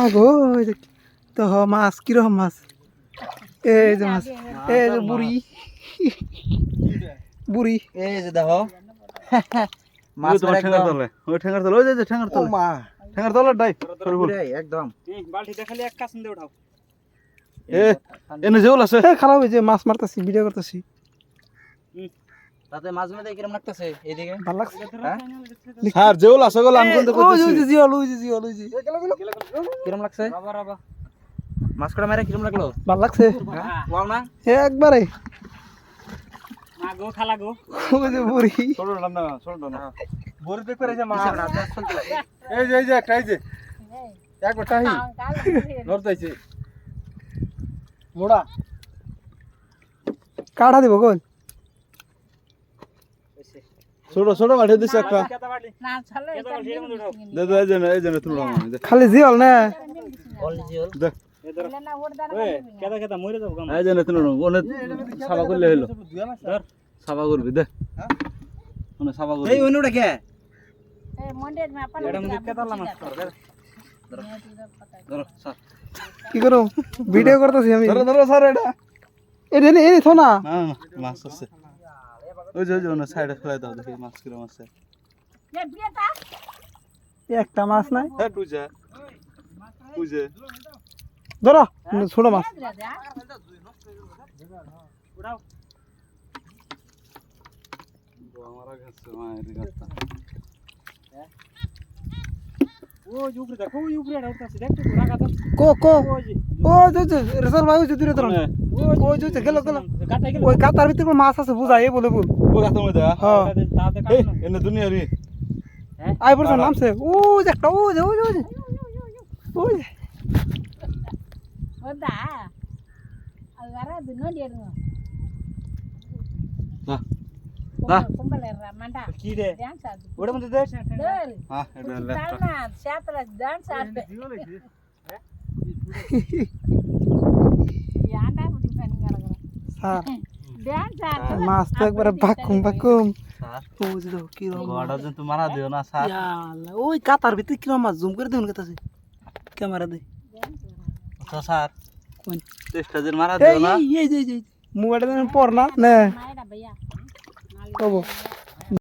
আগো তো মাছ কিরকম মাছ এই যে মাছ এই যে বুড়ি বুড়ি এই যে দেখো মাছ তোমার ঠ্যাঙ্গার তলে ওই ঠ্যাঙ্গার তলে ওই যে ঠ্যাঙ্গার ও তলে মা ঠ্যাঙ্গার তলে ডাই একদম বালতিটা খালি এক কাছে দিয়ে উঠাও এ এনে জেউল আছে খারাপ হয়েছে মাছ মারতেছি ভিডিও করতেছি তাতে মাছ মেরে কিরম লাগতেছে এইদিকে ভালো লাগছে স্যার জেউল আছে গো আমি কোনতে কইতেছি জিওল ওই কিরম লাগছে বাবা বাবা মাছ কড়া মেরে কিরম লাগলো ভালো লাগছে ওয়াও না একবারে না গো খালা গো ওই যে বুড়ি ছোট রান্না ছোট রান্না বড়ি দেখ করে যে মাছ এই এই যে একটা এই যে একবার টাহি নরতাইছে মোড়া কাটা দিব কোন ছোট ছোট মাঠে দিছে একটা কেতা বাড়ি না চলে কেতা বাড়ি এর মধ্যে উঠাও দে দে এই যে তুলো আমি খালি জিওল না অলিজিওল দে এদর না ওর দ্বারা ওই কেতা মরে যাবো গাম এই যে তুলো ওনে সাবা করলে হলো ধর সাবা করবি দে ওনে সাবা করবি এই ওনুটা কে এই মন্ডের মে আপন এর মধ্যে কেতা লামাস কর ধরো স্যার কি করো ভিডিও করতেছি আমি ধরো ধরো স্যার এটা এই থো না না না মাছ আছে ওই যে ওনে সাইডে ফেলাই দাও দেখি মাছ কিরকম আছে এ বিয়েটা একটা মাছ নাই হ্যাঁ পূজা পূজা ধরো ছোট মাছ উঠাও আমারা গেছে মায়ের গাতা ও উপরে দেখো ওই উপরে উঠতাছে দেখতে ঘোড়া গাদা কো ওই যে ও যে রেসার ভাই ওই যে দূরে ধরুন ওই যে গেল গাটা গেল ওই গাতার ভিতরে মাছ আছে বুঝাই বলে বল ও গাতা মধ্যে হ্যাঁ তাতে এই কাটনা এনে দুনিয়ারি আই পড়ছে নামছে ও যে একটা ও যে ওই ওদা আগara দুনো দের না না কুম্বলের মান্ডা কি রে ಡ್ಯಾನ್ಸ್ ಆಡು ওড়ে মধ্যে দে ದೇಲ್ হ্যাঁ এটা লেফট ತಾನ ಶಾತ್ರ ಡ್ಯಾನ್ಸ್ ಆಡ್ತೆ ಯಾಂಡಾ ಬಿಡಿ ಫನಿಂಗರ স্যার ಡ್ಯಾನ್ಸ್ ಆಡ್ತೆ মাছ তো একবারে বাকুম স্যার ও যে দেখো কি রকম গড়া যেন তো মারা দিও না স্যার ইয়াল্লা ওই কাতার ভিতরে কি রকম মাছ জুম করে দেউন কাছে ক্যামেরা দে তো স্যার কোন চেষ্টা যেন মারা দিও না এই মোবাইলটা পর না ನಾಯ್ಡ ಭಯ್ಯ কব